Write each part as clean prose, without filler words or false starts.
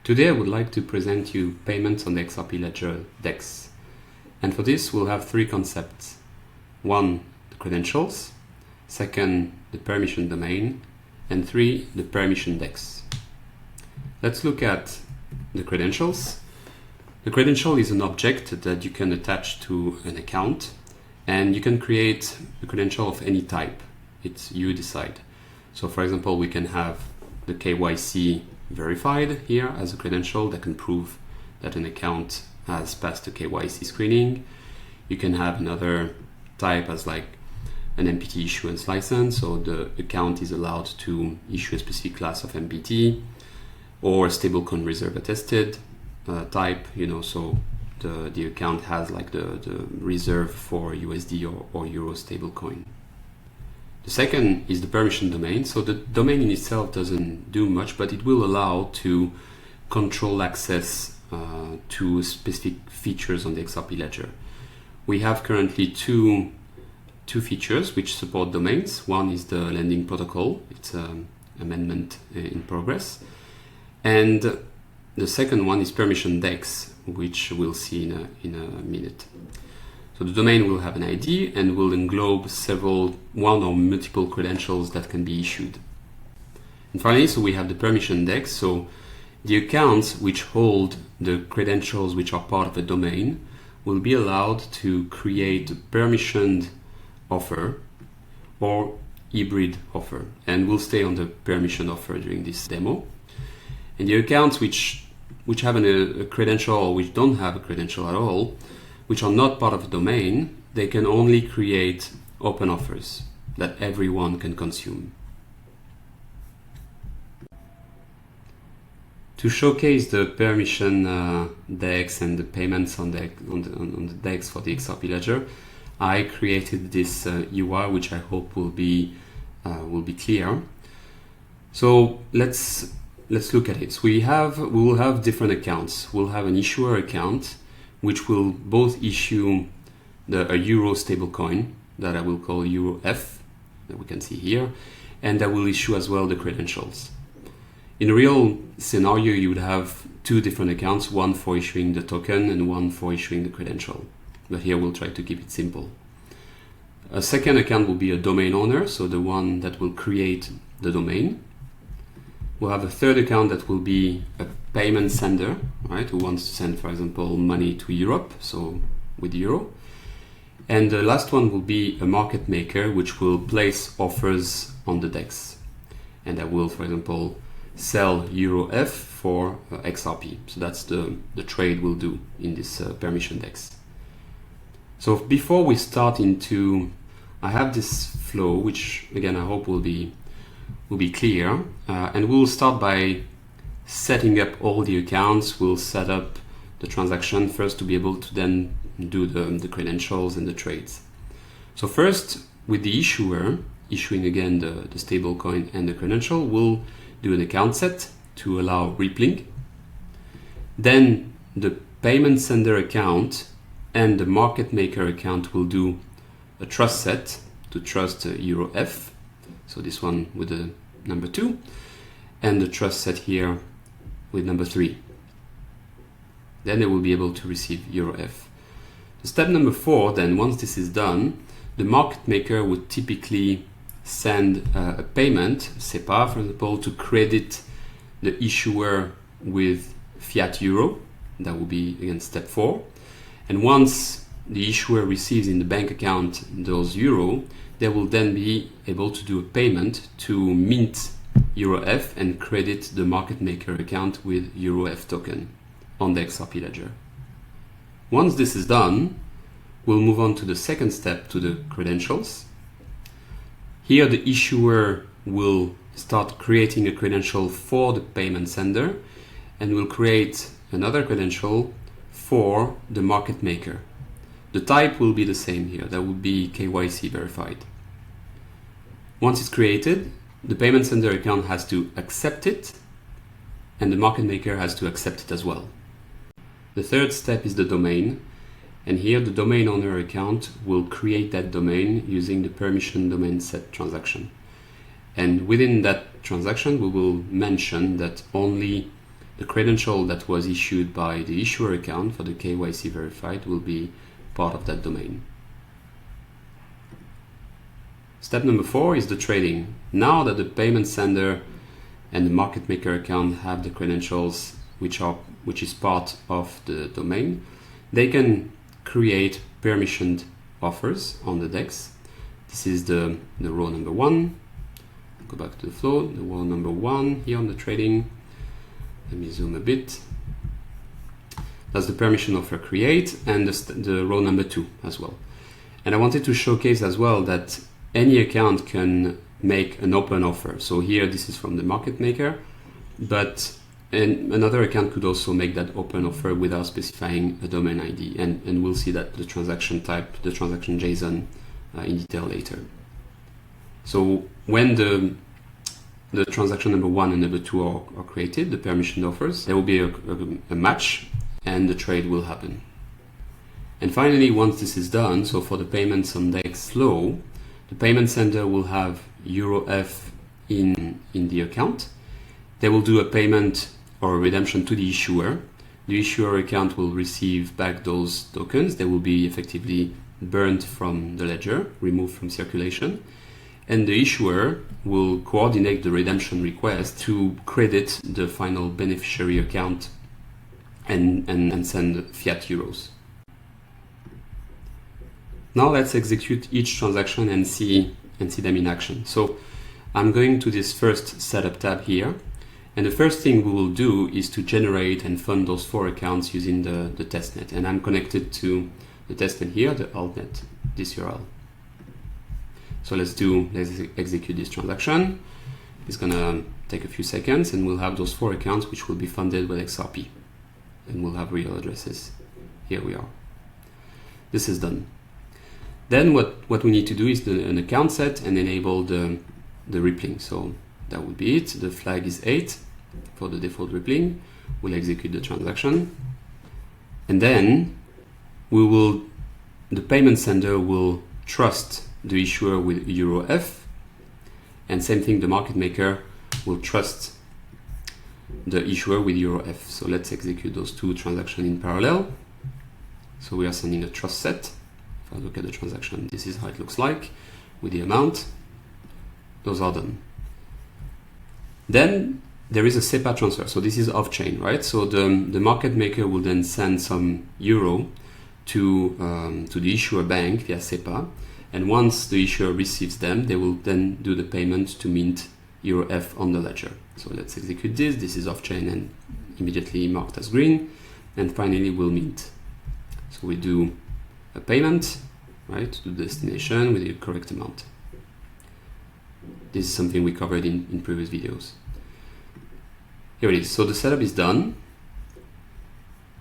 Today I would like to present you payments on the XRP Ledger DEX. And for this we'll have three concepts. One, the credentials. Second, the permission domain. And three, the permissioned DEX. Let's look at the credentials. The credential is an object that you can attach to an account, and you can create a credential of any type. It's you decide. So for example, we can have the KYC Verified here as a credential that can prove that an account has passed the KYC screening. You can have another type as like an MPT issuance license, so the account is allowed to issue a specific class of MPT, or a stablecoin reserve attested type, so the account has like the reserve for USD or Euro stablecoin. The second is the permission domain. So the domain in itself doesn't do much, but it will allow to control access to specific features on the XRP ledger. We have currently two features which support domains. One is the lending protocol. It's an amendment in progress. And the second one is permissioned DEX, which we'll see in a minute. So the domain will have an ID and will englobe one or multiple credentials that can be issued. And finally, so we have the permissioned DEX. So the accounts which hold the credentials which are part of a domain will be allowed to create a permissioned offer or hybrid offer. And we'll stay on the permission offer during this demo. And the accounts which have a credential or which don't have a credential at all, which are not part of a domain, they can only create open offers that everyone can consume. To showcase the permission DEX and the payments on the DEX for the XRP Ledger, I created this UI, which I hope will be clear. So let's look at it. So we will have different accounts. We'll have an issuer account, which will both issue a Euro stablecoin that I will call EURF, that we can see here, and that will issue as well the credentials. In a real scenario, you would have two different accounts, one for issuing the token and one for issuing the credential. But here we'll try to keep it simple. A second account will be a domain owner, so the one that will create the domain. We'll have a third account that will be a payment sender, right, who wants to send, for example, money to Europe, so with euro. And the last one will be a market maker, which will place offers on the DEX. And that will, for example, sell EURF for XRP. So that's the trade we'll do in this permission DEX. So before we start I have this flow, which again I hope will be clear, and we'll start by setting up all the accounts. We'll set up the transaction first to be able to then do the credentials and the trades. So first, with the issuer issuing again the stablecoin and the credential, we'll do an account set to allow rippling. Then the payment sender account and the market maker account will do a trust set to trust EURF. So this one with the number 2, and the trust set here with number 3. Then they will be able to receive EURF. Step number 4, then once this is done, the market maker would typically send a payment, SEPA for example, to credit the issuer with fiat euro. That will be again step 4. And once the issuer receives in the bank account those euro, they will then be able to do a payment to mint EURF and credit the market maker account with EURF token on the XRP ledger. Once this is done, we'll move on to the second step, to the credentials. Here the issuer will start creating a credential for the payment sender and will create another credential for the market maker. The type will be the same here, that would be KYC Verified. Once it's created, the payment sender account has to accept it and the market maker has to accept it as well. The third step is the domain, and here the domain owner account will create that domain using the permission domain set transaction. And within that transaction, we will mention that only the credential that was issued by the issuer account for the KYC verified will be part of that domain. Step number 4 is the trading. Now that the payment sender and the market maker account have the credentials which is part of the domain, they can create permissioned offers on the DEX. This is the row number 1. Go back to the flow, the row number 1 here on the trading. Let me zoom a bit. That's the permission offer create, and the row number 2 as well. And I wanted to showcase as well that any account can make an open offer. So here this is from the market maker, but another account could also make that open offer without specifying a domain ID, and we'll see that the transaction type, the transaction JSON in detail later. So when the transaction number 1 and number 2 are created, the permission offers, there will be a match and the trade will happen. And finally, once this is done, so for the payments on DEX flow, the payment sender will have EURF in the account. They will do a payment or a redemption to the issuer. The issuer account will receive back those tokens. They will be effectively burned from the ledger, removed from circulation. And the issuer will coordinate the redemption request to credit the final beneficiary account and send fiat euros. Now let's execute each transaction and see them in action. So I'm going to this first setup tab here, and the first thing we will do is to generate and fund those 4 accounts using the testnet. And I'm connected to the testnet here, the altnet, this URL. So let's execute this transaction. It's gonna take a few seconds, and we'll have those 4 accounts which will be funded with XRP, and we'll have real addresses. Here we are. This is done. Then what we need to do is an account set and enable the rippling. So that would be it. The flag is 8 for the default rippling. We'll execute the transaction, and then the payment sender will trust the issuer with EURF, and same thing, the market maker will trust the issuer with EURF. So let's execute those 2 transactions in parallel. So we are sending a trust set. If I look at the transaction, this is how it looks like with the amount. Those are done. Then there is a SEPA transfer. So this is off-chain, right? So the market maker will then send some euro to the issuer bank via SEPA. And once the issuer receives them, they will then do the payment to mint EURF on the ledger. So let's execute this. This is off-chain and immediately marked as green. And finally, we'll mint. So we do a payment, right, to the destination with the correct amount. This is something we covered in previous videos. Here it is. So the setup is done.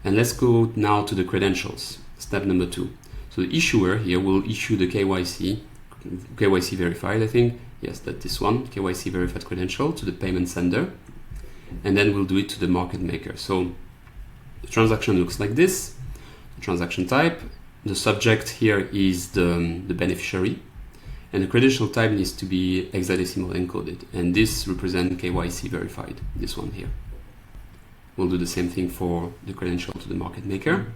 And let's go now to the credentials. Step number 2. So the issuer here will issue the KYC verified, I think. Yes, that's this one, KYC verified credential to the payment sender. And then we'll do it to the market maker. So the transaction looks like this. The transaction type. The subject here is the beneficiary. And the credential type needs to be hexadecimal encoded. And this represents KYC verified, this one here. We'll do the same thing for the credential to the market maker.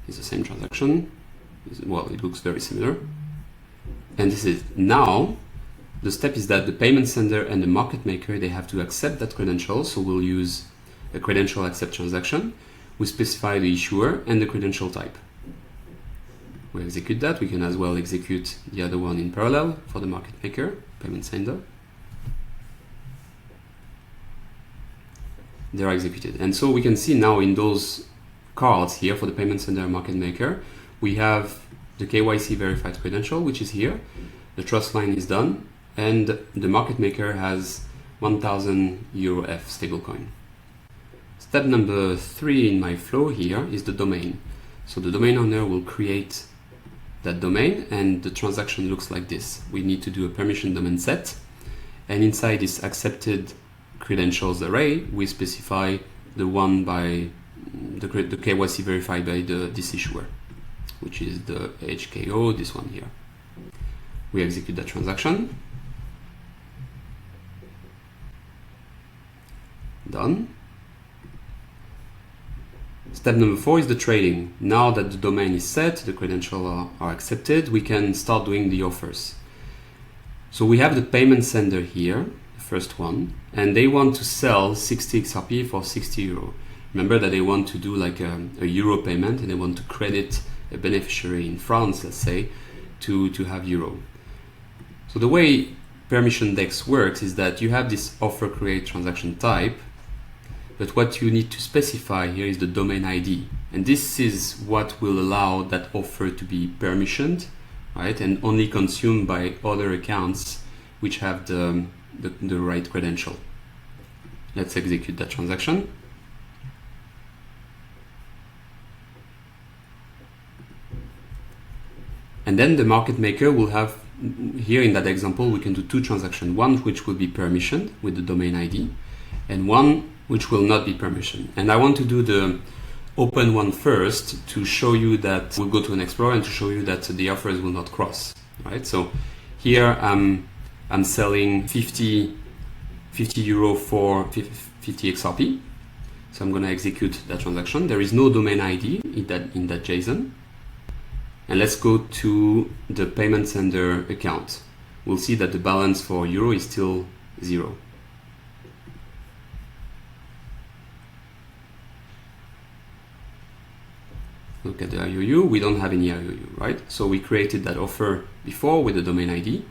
It's the same transaction. Well, it looks very similar. And this is now, the step is that the payment sender and the market maker, they have to accept that credential. So we'll use a credential accept transaction. We specify the issuer and the credential type. We execute that. We can as well execute the other one in parallel for the market maker, payment sender. They are executed. And so we can see now in those cards here for the payment sender and market maker, we have the KYC verified credential, which is here. The trust line is done, and the market maker has 1000 EURF stablecoin. Step number 3 in my flow here is the domain. So the domain owner will create that domain, and the transaction looks like this. We need to do a permission domain set, and inside this accepted credentials array, we specify the one by the KYC verified by this issuer, which is the HKO, this one here. We execute that transaction. Done. Step number 4 is the trading. Now that the domain is set, the credentials are accepted, we can start doing the offers. So we have the payment sender here, the first one, and they want to sell 60 XRP for 60 euro. Remember that they want to do like a euro payment, and they want to credit a beneficiary in France, let's say, to have euro. So the way Permissioned DEX works is that you have this offer create transaction type, but what you need to specify here is the domain ID. And this is what will allow that offer to be permissioned, right? And only consumed by other accounts which have the right credential. Let's execute that transaction. And then the market maker will have, here in that example, we can do two transactions. One which will be permissioned with the domain ID, and one which will not be permissioned. And I want to do the open one first to show you that we'll go to an Explorer and to show you that the offers will not cross, right? So here I'm selling 50 euro for 50 XRP. So I'm going to execute that transaction. There is no domain ID in that JSON. And let's go to the payment sender account. We'll see that the balance for euro is still 0. Look at the IOU, we don't have any IOU, right? So we created that offer before with the domain ID,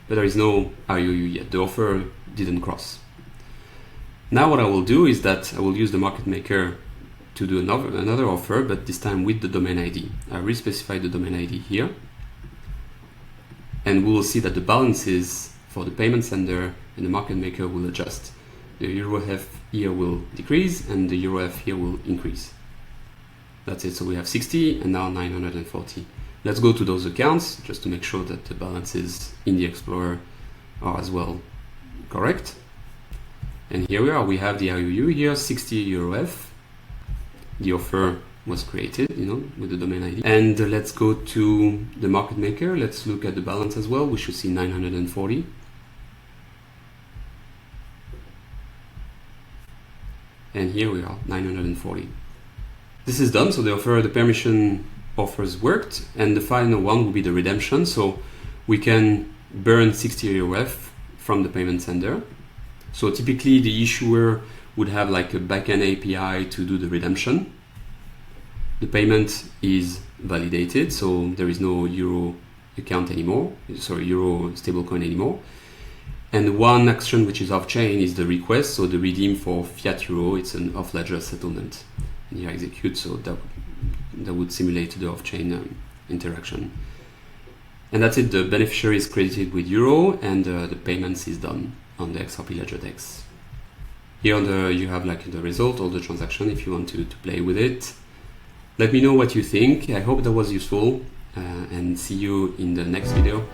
but there is no IOU yet. The offer didn't cross. Now what I will do is that I will use the market maker to do another offer, but this time with the domain ID. I re-specify the domain ID here, and we will see that the balances for the payment sender and the market maker will adjust. The EURF here will decrease and the EURF here will increase. That's it. So we have 60 and now 940. Let's go to those accounts just to make sure that the balances in the Explorer are as well correct. And here we are. We have the IOU here, 60 EURF. The offer was created, with the domain ID. And let's go to the market maker. Let's look at the balance as well. We should see 940. And here we are, 940. This is done, so the permission offers worked, and the final one will be the redemption. So we can burn 60 EURF from the payment sender. So typically the issuer would have like a backend API to do the redemption. The payment is validated, so there is no euro account anymore, sorry, euro stablecoin anymore. And one action which is off-chain is the request, so the redeem for fiat euro, it's an off-ledger settlement. And here execute, so that would simulate the off-chain interaction. And that's it, the beneficiary is credited with euro, and the payments is done on the XRP Ledger DEX. Here you have like the result, all the transaction, if you want to play with it. Let me know what you think. I hope that was useful, and see you in the next video.